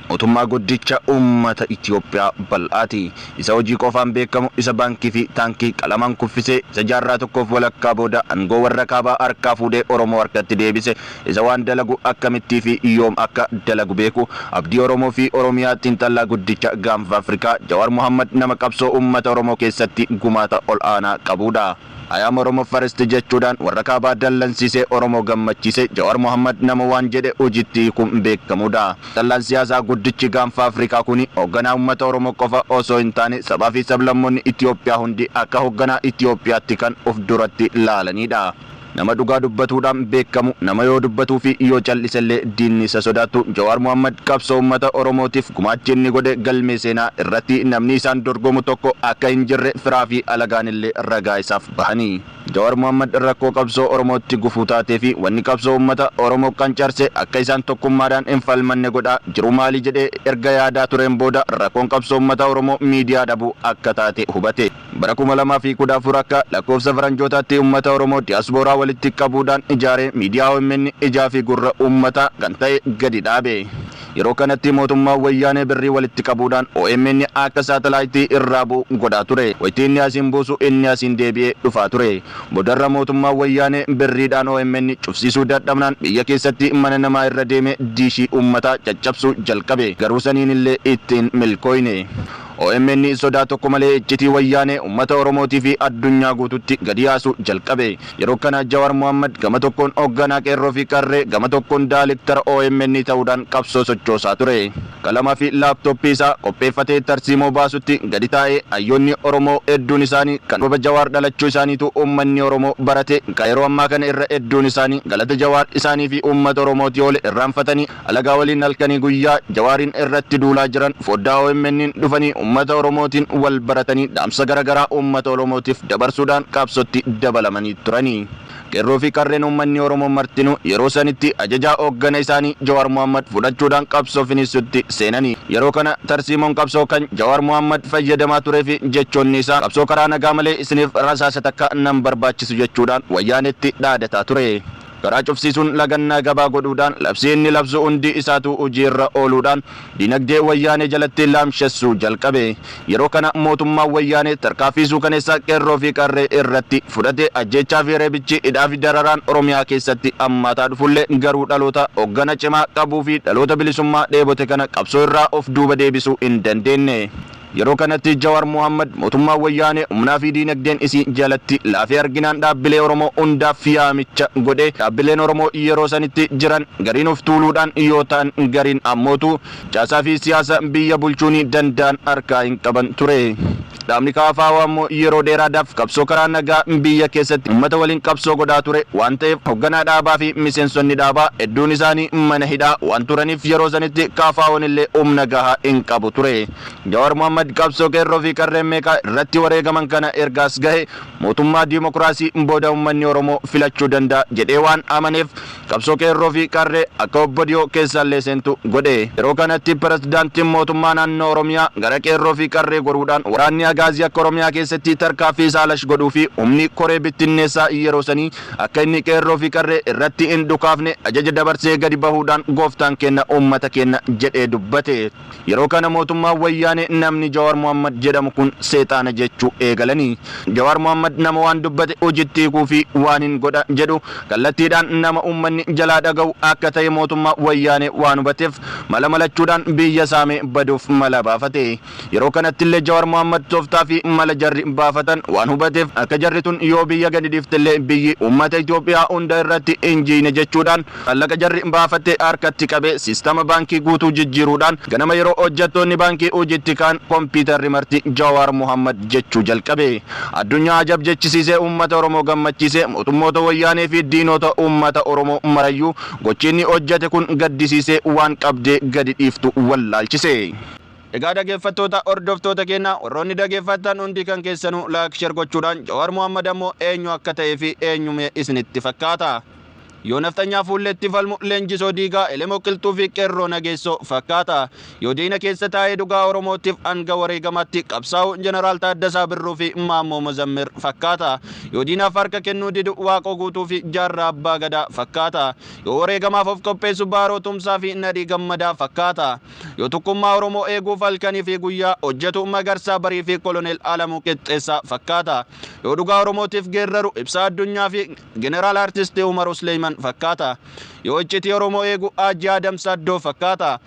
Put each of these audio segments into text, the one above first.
mootummaa guddicha uummata Itoophiyaa bal'aati. Isa hojii qofaan beekamu isa baankii fi taankii qalamaan kuffisee isa jaarraa tokkoof walakkaa booda aangoo warra kaabaa harkaa fuudhee Oromoo harkatti deebise isa waan dalagu akkamittii fi yoom akka dalagu beeku abdii Oromoo fi Oromiyaa xiinxalaa guddicha gaanfa Afrikaa Jawaar Mohammad nama qabsoo uummata Oromoo keessatti gumaata ol aanaa qabudha. Ayam Oromoo First jechuudhaan warra kaabaa dallansiisee Oromoo gammachiise Jawaar Mohammad nama waan jedhe hojiitti kun beekamudha. Dallan siyaasaa guddichi gaanfa Afrikaa kuni hoogganaa uummata Oromoo qofa osoo hin taane sabaa fi sablammoonni Itoophiyaa hundi akka hoogganaa Itoophiyaatti kan of duratti laalanidha. Nama dhugaa dubbatuudhaan beekamu nama yoo dubbatuu fi yoo callisellee diinni isa sodaatu Jawaar Mohammad qabsoo uummata Oromootiif gumaacha inni godhe galmee seenaa irratti namni isaan dorgomu tokko akka hin jirre firaa fi alagaan illee ragaa isaaf bahanii. Jawaar Mohammad rakkoo qabsoo Oromootti gufuu taatee fi wanni qabsoo uummata Oromoo qancarse akka isaan tokkummaadhaan hin falmanne godhaa jiru maali jedhee erga yaadaa tureen booda rakkoon qabsoo uummata Oromoo miidiyaa dhabuu akka taate hubate. Bara 2014 akka lakkoofsa faranjootaatti uummata Oromoo diiyaaspooraa walitti qabuudhaan ijaaree miidiyaa OMN ijaa fi gurra uummata kan ta'e gadi dhaabe. Yeroo kanatti mootummaa wayyaanee birrii walitti qabuudhaan OMN akka saatalaayitii irraa bu'u godhaa ture. Wayitii inni asiin buusu inni asiin deebi'ee dhufaa ture. Boodarra mootummaa wayyaanee birriidhaan OMN cufsiisuu dadhabnaan biyya keessatti mana namaa irra deeme diishii uummataa caccabsuu jalqabe. Garuu saniin illee ittiin milkooyne. OMN sodaa tokko malee iccitii wayyaanee uummata Oromootii fi addunyaa guututti gadi yaasuu jalqabe. Yeroo kana Jawaar Mohammad gama tokkoon hoogganaa qeerroo fi qarree gama tokkoon daaliktara OMN ta'uudhaan qabsoo sochoosaa ture. Qalamaa fi laaptooppii isaa qopheeffatee tarsiimoo baasutti gadi taa'ee hayyoonni Oromoo hedduun isaanii kan roba Jawaar dhalachuu isaaniitu uummanni Oromoo barate kan yeroo ammaa kana irra hedduun isaanii galata Jawaar isaanii fi uummata Oromootii ole irraanfatanii alagaa waliin halkanii guyyaa Jawaariin irratti duulaa jiran foddaa OMN dhufanii uummata Oromootiin wal baratanii dhaamsa garagaraa uummata Oromootiif dabarsuudhaan qabsootti dabalamanii turanii. Qeerroo fi qarreen uummanni Oromoo martinuu yeroo sanitti ajajaa hooggana isaanii Jawaar Mohammad fudhachuudhaan qabsoo finiisutti seenanii. Yeroo kana tarsiimoon qabsoo kan Jawaar Mohammad fayyadamaa turee fi jechoonni isaa qabsoo karaa nagaa malee isiniif rasaasa takka nan barbaachisu jechuudhaan wayyaanetti dhaadataa ture. Karaa cufsiisuun lagannaa gabaa godhuudhaan labsii inni labsu hundi isaatu hojiirra ooluudhaan dinagdee wayyaanee jalatti laamshessuu jalqabe. Yeroo kana mootummaan wayyaanee tarkaanfii kaneessa qeerroo fi qarree irratti fudhate ajjechaa fi reebichi hidhaa fi dararaan Oromiyaa keessatti hammaataa dhufullee garuu dhaloota hooggana cimaa qabuu fi dhaloota bilisummaa dheebote kana qabsoo irraa of duuba deebisuu hin dandeenye. Yeroo kanatti Jawaar Mohammad mootummaa wayyaanee humnaa fi diinagdeen isii jalatti laafee arginaan dhaabbilee Oromoo hundaaf yaamicha godhe. Dhaabbileen Oromoo yeroo sanitti jiran gariin of tuuluudhaan yoo ta'an gariin ammootu caasaa fi siyaasa biyya bulchuun danda'an harkaa hin qaban ture. Dhaabni kaafaa ammoo yeroo dheeraadhaaf qabsoo karaa nagaa biyya keessatti uummata waliin qabsoo godhaa ture waan ta'eef hoogganaa dhaabaa fi miseensonni dhaabaa hedduun isaanii mana hidhaa waan turaniif yeroo sanitti kaafaawwan illee humna gahaa hin qabu ture. Jawaar Mohammad qabsoo qeerroo fi qarreen meeqaa irratti wareegaman kana ergaas gahe mootummaa diimokiraasii booda uummanni Oromoo filachuu danda'a jedhee waan amaneef qabsoo qeerroo fi qarree akka obbo Diyoo keessallee seentu godhe. Yeroo kanatti pirezidaantiin mootummaa naannoo Oromiyaa gara qeerroo fi qarree goruudhaan waraanni agaazii akka Oromiyaa keessatti tarkaanfii saalash godhuu fi humni koree bittinneessaa yeroo sanii akka inni qeerroo fi qarree irratti hin dhukaafne ajaja dabarsee gadi bahuudhaan gooftaan kenna uummata kenna jedhee dubbate. Yeroo kana mootummaa wayyaanee namni Jawaar Mohammad jedhamu kun seexaana jechuu eegalanii. Jawaar Mohammad nama waan dubbate hojiitti hiikuu fi waan hin godha jedhu kallattiidhaan nama uummanni jalaa dhaga'u akka ta'e mootummaa wayyaanee waan hubateef mala malachuudhaan biyya saamee baduuf mala baafate. Yeroo kanatti illee Jawaar Mohammad tooftaa fi mala jarri baafatan waan hubateef akka jarri tun yoo biyya gadi dhiiftellee biyyi uummata Itoophiyaa hunda irratti injiine jechuudhaan mallaqa jarri baafate harkatti qabee siistama baankii guutuu jijjiiruudhaan ganama yeroo hojjettoonni baankii hojiitti kaan kompiitarri marti Jawaar Mohammad jechuu jalqabe. Addunyaa ajab jechisiisee uummata Oromoo gammachiisee mootummoota wayyaanee fi diinota uummata Oromoo marayyuu gochiinni hojjete kun gaddisiisee waan qabdee gadi dhiiftu wallaalchise. Egaa dhaggeeffattoota hordoftoota keenya warroonni dhaggeeffatan hundi kan keessanuu laayik sheer gochuudhaan Jawaar Mohammad ammoo eenyu akka ta'ee fi eenyume isinitti fakkaata. yoo naftanyaa fuulletti falmu leenjisoo diigaa elemoo qilxuu fi qeerroo nageessoo fakkaata. Yoo diina keessa taa'ee dhugaa Oromootiif hanga wareegamatti qabsaa'u jeneraal Taaddasaa Birruu fi Maammoo Muzammir fakkaata. Yoo diinaaf harka kennuu didu Waaqoo Guutuu fi Jaarraa Abbaa Gadaa fakkaata. Yoo wareegamaaf of qopheessu Baaroo Tumsaa fi Nadhii Gammadaa fakkaata. Yoo tokkummaa Oromoo eeguuf halkanii fi guyyaa hojjetu Magarsaa Barii fi Koloneel Alamuu Qixxeessaa fakkaata. Yoo dhugaa Oromootiif geerraru Ibsaa Addunyaa fi Jeneraal Artistii Umaruu Suleyman fakkaata. Yoo iccitii Oromoo eegu Haajii Adam Saddoo fakkaata.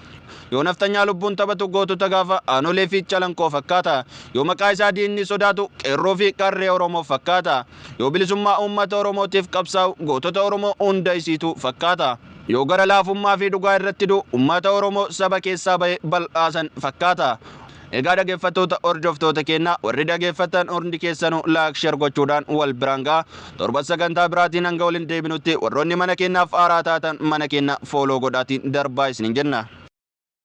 Yoo naftanyaa lubbuun taphatu gootota gaafa Aanolee fi Calankoo fakkaata. Yoo maqaa isaa diinni sodaatu qeerroo fi qarree Oromoo fakkaata. Yoo bilisummaa uummata Oromootiif qabsaa'u gootota Oromoo hunda isiitu fakkaata. Yoo gara laafummaa fi dhugaa irratti du'u uummata Oromoo saba keessaa ba'e bal'aasan fakkaata. Egaa dhaggeeffattoota hordoftoota keenya warri dhaggeeffatan hundi keessanuu laayik sheer gochuudhaan wal biraan ga'a. Torban sagantaa biraatiin hanga waliin deebinutti warroonni mana keenyaaf haaraa taatan mana keenya fooloo godhaatiin darbaa isiniin jenna.